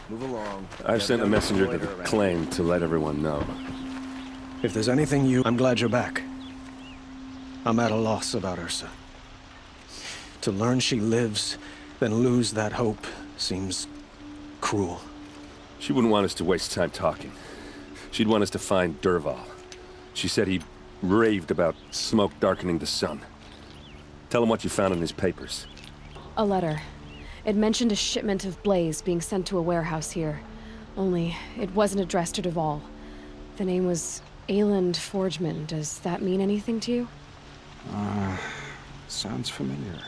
Move along. I've sent a messenger to the claim to let everyone know. If there's anything I'm glad you're back. I'm at a loss about Ursa. To learn she lives, then lose that hope, seems cruel. She wouldn't want us to waste time talking. She'd want us to find Dervahl. She said he raved about smoke darkening the sun. Tell him what you found in his papers. A letter. It mentioned a shipment of blaze being sent to a warehouse here. Only, it wasn't addressed to Dervahl. The name was Ayland Forgeman. Does that mean anything to you? Sounds familiar.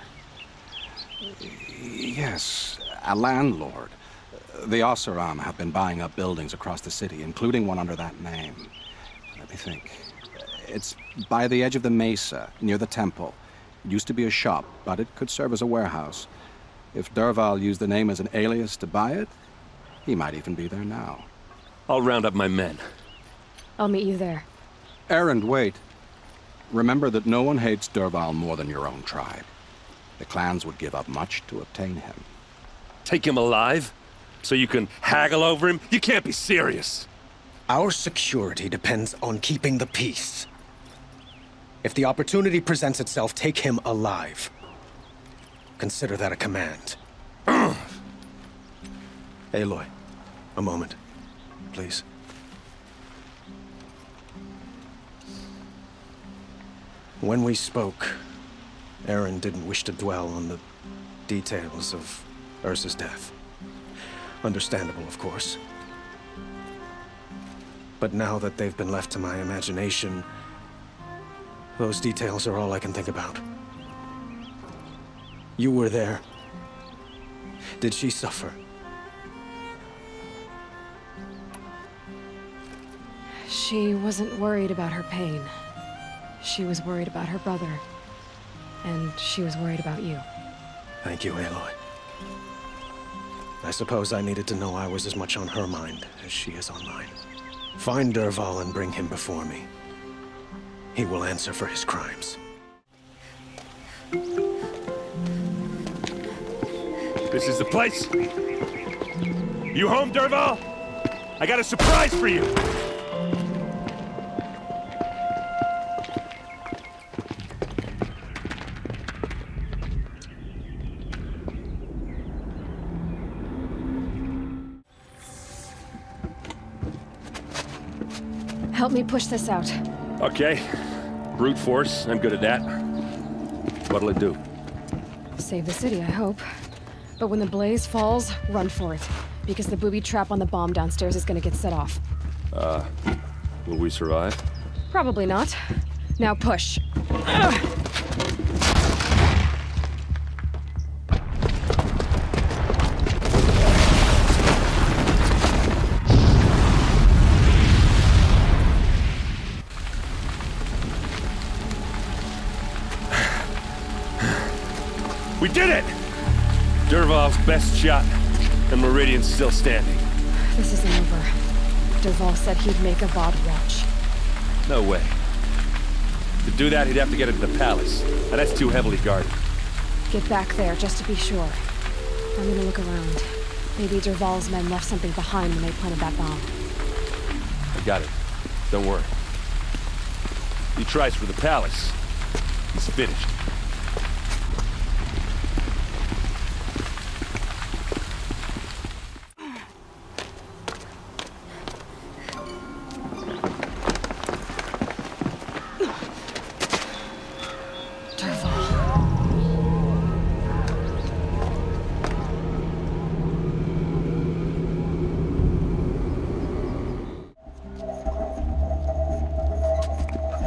Yes, a landlord. The Oseram have been buying up buildings across the city, including one under that name. Let me think. It's by the edge of the mesa, near the temple. It used to be a shop, but it could serve as a warehouse. If Dervahl used the name as an alias to buy it, he might even be there now. I'll round up my men. I'll meet you there. Erend, wait. Remember that no one hates Dervahl more than your own tribe. The clans would give up much to obtain him. Take him alive? So you can haggle over him? You can't be serious. Our security depends on keeping the peace. If the opportunity presents itself, take him alive. Consider that a command. Aloy, a moment, please. When we spoke, Erend didn't wish to dwell on the details of Ursa's death. Understandable, of course. But now that they've been left to my imagination, those details are all I can think about. You were there. Did she suffer? She wasn't worried about her pain. She was worried about her brother. And she was worried about you. Thank you, Aloy. I suppose I needed to know I was as much on her mind as she is on mine. Find Dervahl and bring him before me. He will answer for his crimes. This is the place. You home, Dervahl? I got a surprise for you. Help me push this out. Okay. Brute force, I'm good at that. What'll it do? Save the city, I hope. But when the blaze falls, run for it. Because the booby trap on the bomb downstairs is gonna get set off. Will we survive? Probably not. Now push. Ugh. We did it! Dervahl's best shot, and Meridian's still standing. This isn't over. Dervahl said he'd make Avad watch. No way. To do that, he'd have to get into the palace, and that's too heavily guarded. Get back there, just to be sure. I'm gonna look around. Maybe Dervahl's men left something behind when they planted that bomb. I got it. Don't worry. He tries for the palace. He's finished.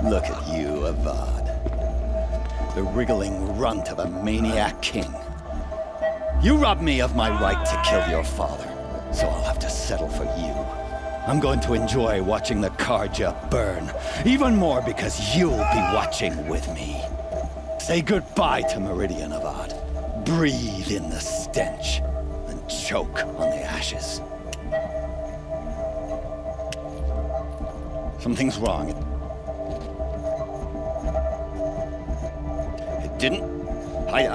Look at you, Avad. The wriggling runt of a maniac king. You robbed me of my right to kill your father, so I'll have to settle for you. I'm going to enjoy watching the Karja burn, even more because you'll be watching with me. Say goodbye to Meridian, Avad. Breathe in the stench, and choke on the ashes. Something's wrong.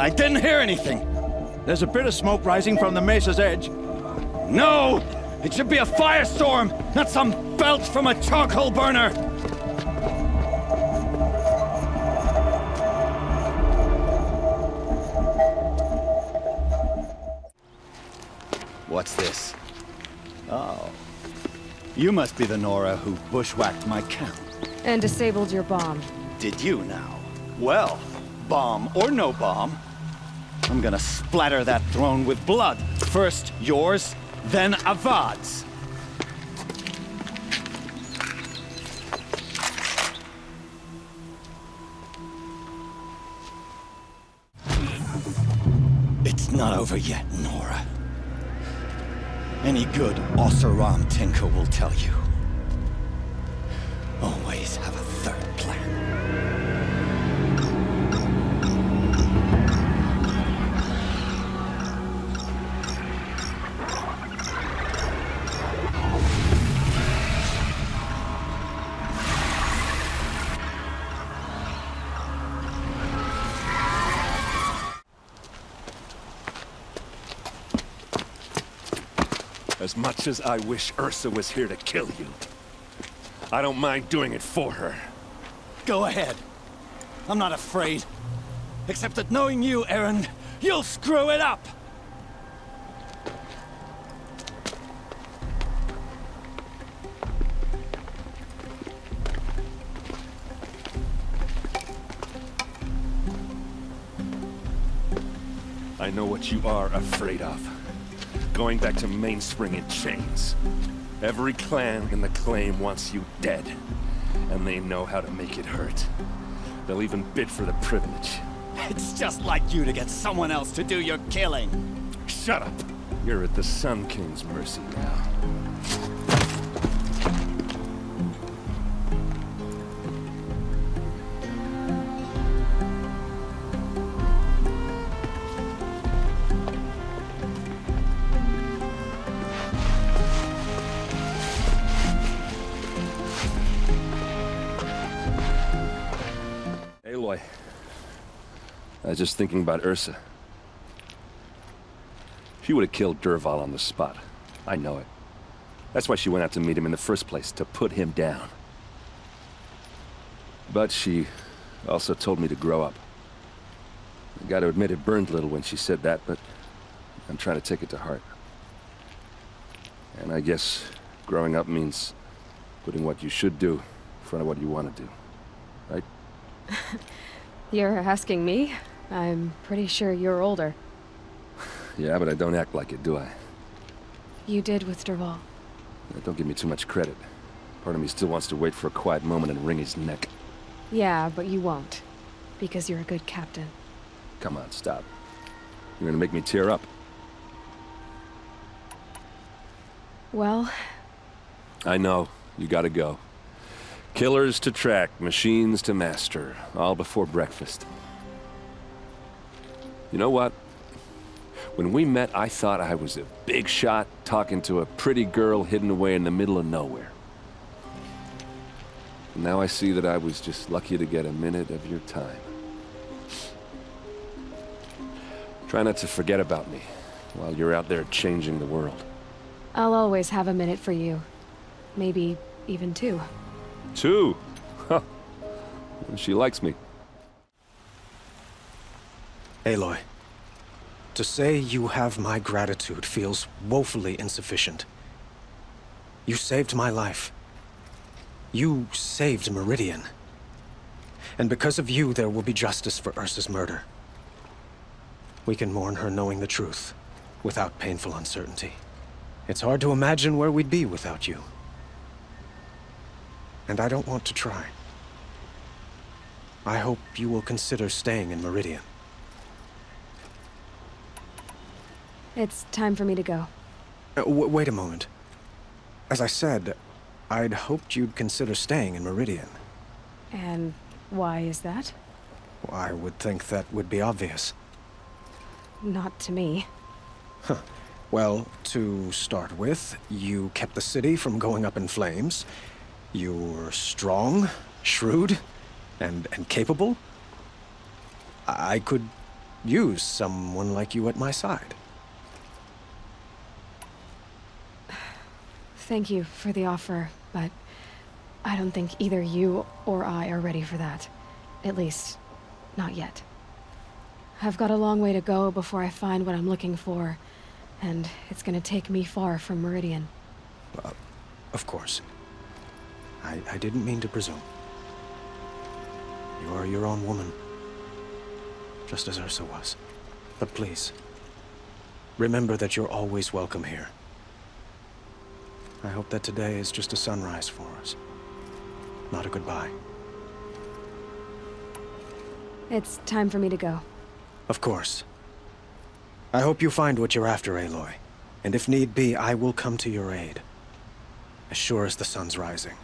I didn't hear anything. There's a bit of smoke rising from the mesa's edge. No! It should be a firestorm, not some belch from a charcoal burner! What's this? Oh. You must be the Nora who bushwhacked my camp. And disabled your bomb. Did you now? Well, bomb or no bomb, I'm gonna splatter that throne with blood. First yours, then Avad's. It's not over yet, Nora. Any good Oseram tinker will tell you. Always have a third plan. As much as I wish Ursa was here to kill you, I don't mind doing it for her. Go ahead. I'm not afraid. Except that knowing you, Aaron, you'll screw it up! I know what you are afraid of. Going back to Mainspring in chains. Every clan in the claim wants you dead. And they know how to make it hurt. They'll even bid for the privilege. It's just like you to get someone else to do your killing. Shut up! You're at the Sun King's mercy now. Aloy, I was just thinking about Ursa. She would have killed Dervahl on the spot. I know it. That's why she went out to meet him in the first place, to put him down. But she also told me to grow up. I gotta admit it burned a little when she said that, but I'm trying to take it to heart. And I guess growing up means putting what you should do in front of what you want to do. Right? You're asking me? I'm pretty sure you're older. Yeah, but I don't act like it, do I? You did with Dervahl. Don't give me too much credit. Part of me still wants to wait for a quiet moment and wring his neck. Yeah, but you won't. Because you're a good captain. Come on, stop. You're gonna make me tear up. Well... I know. You gotta go. Killers to track, machines to master. All before breakfast. You know what? When we met, I thought I was a big shot talking to a pretty girl hidden away in the middle of nowhere. Now I see that I was just lucky to get a minute of your time. Try not to forget about me while you're out there changing the world. I'll always have a minute for you. Maybe even two. Two? Huh. She likes me. Aloy, to say you have my gratitude feels woefully insufficient. You saved my life. You saved Meridian. And because of you, there will be justice for Ursa's murder. We can mourn her knowing the truth, without painful uncertainty. It's hard to imagine where we'd be without you. And I don't want to try. I hope you will consider staying in Meridian. It's time for me to go. Wait a moment. As I said, I'd hoped you'd consider staying in Meridian. And why is that? I would think that would be obvious. Not to me. Huh. Well, to start with, you kept the city from going up in flames. You're strong, shrewd, and capable. I could use someone like you at my side. Thank you for the offer, but I don't think either you or I are ready for that. At least, not yet. I've got a long way to go before I find what I'm looking for, and it's gonna take me far from Meridian. Of course. I didn't mean to presume. You are your own woman, just as Ursa was. But please, remember that you're always welcome here. I hope that today is just a sunrise for us, not a goodbye. It's time for me to go. Of course. I hope you find what you're after, Aloy. And if need be, I will come to your aid. As sure as the sun's rising.